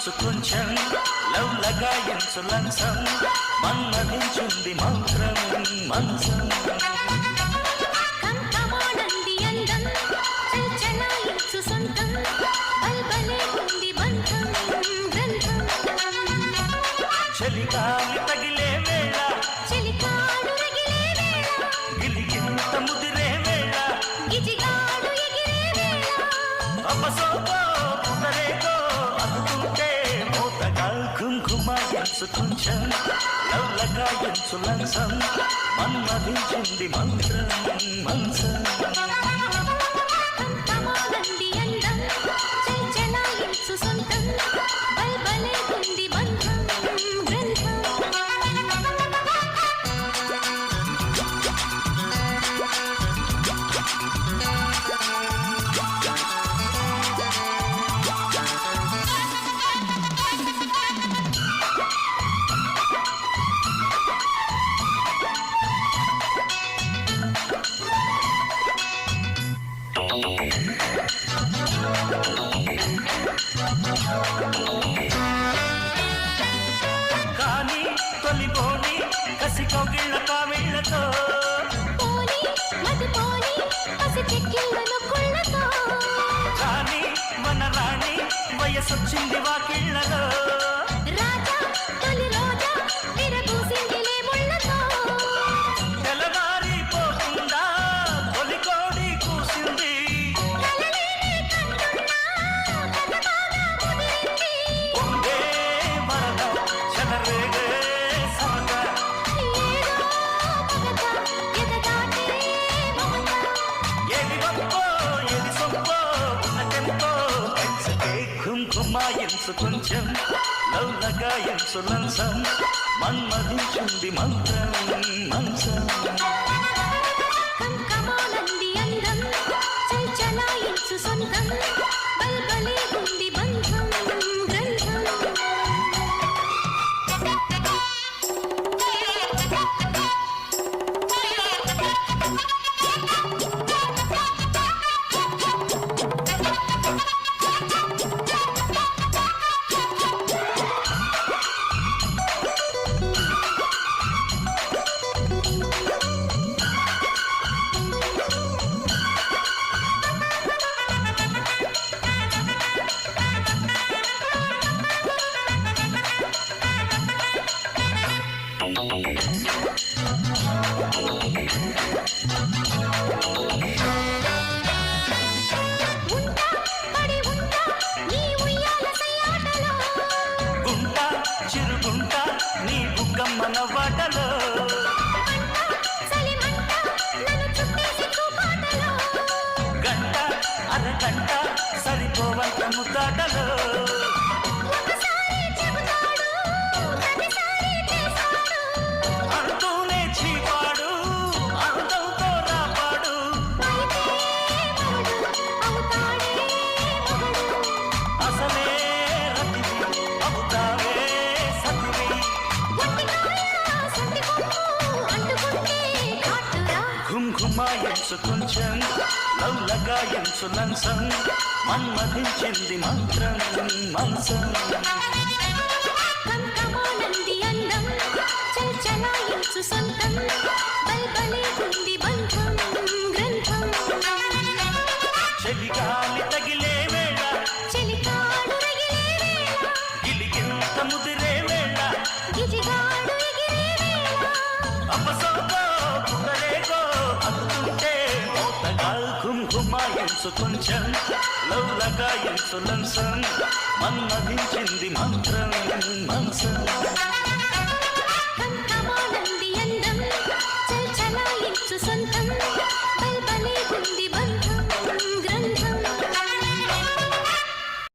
కొంచెం లవ్ లగాయించు లంచం మన్నదించుంది మంత్రం మంచం కంకమానంది అందం చల్చలాయించు సొంతం బల్బలే ఉంది బంధం గ్రంథం చలిగాలి తగిలే వేళ చెలికాడు రగిలే వేళ గిలిగింత ముదిరే వేళ గిజిగాడు ఎగిరే వేళ అపసోకో పుదరేకో అందుకుంటే మూతగా కుంకుమాయించు కొంచెం లవ్ లగాయించు లంచం మన్నదించింది మంత్రం మంచం కంకమానంది అందం చల్చలాయించు సొంతం బల్బలే ఉంది బంధం గ్రంథం కానీ తొలిపోని కసి కౌగిళ్ళ కావిళ్ళతో పోని మది పోని పసి చెక్కిళ్ళను కుళ్ళతో కానీ మన రాణి వయసొచ్చింది వాకిళ్ళలో రాజా తొలి రోజా విరబూసిందిలే ముళ్ళతో తెల్లవారిపోకుండా తొలికోడి కూసింది కలలేనే కంటున్నా కథబాగా ముదిరింది ఉండే వరద చెలరేగే సరద ఏదో మగత ఎదగాటే మమత ఏది గొప్పో ఏది సొప్పో ఉన్నటెంతో పెంచకే కుంకుమాయించు కొంచెం లవ్ లగాయించు లంచం మన్మదించుంది మంత్రం మంచం కంకమానంది అందం చల్చలాయించు సొంతం బల్బలే ఉంది బంధం గ్రంథం ఉంటా పడి ఉంటా నీ ఉయ్యాల సయ్యాటలో గుంట చిరుగుంట నీ బుగ్గమ్మన వాటలో చలిమంట నన్ను చుట్టేసి చూపాటలో గంట అరగంట సరిపోవంత ముద్దాటలో ఒకసారి చెబుతాడు ప్రతిసారి చేస్తాడు అంటూనే చీపాడు అందంతో రాపాడు అయితే మగుడు అవుతాడే మగుడు అసలే రతివి అవుతావే సతివి గట్టికాయ సొంటి కొమ్ము అంటుకుంటే కాటురా కుంకుమాయించు కొంచెం లవ్ లగాయించు లంచం మన్మధించింది మంత్రం మంచం కంకమానంది అందం చల్చలాయించు సొంతం బల్బలే ఉంది బంధం గ్రంథం చలిగాలి తగిలే వేళ చెలికాడు రగిలే వేళ గిలిగింత ముదిరే వేళ గిజిగాడు ఎగిరే వేళ అపసోకో పుదరేకో అందుకుంటే మోతగా కుంకుమాయించు కొంచెం లవ్ లగాయించు లంచం మన్మధించింది మంత్రం మంచం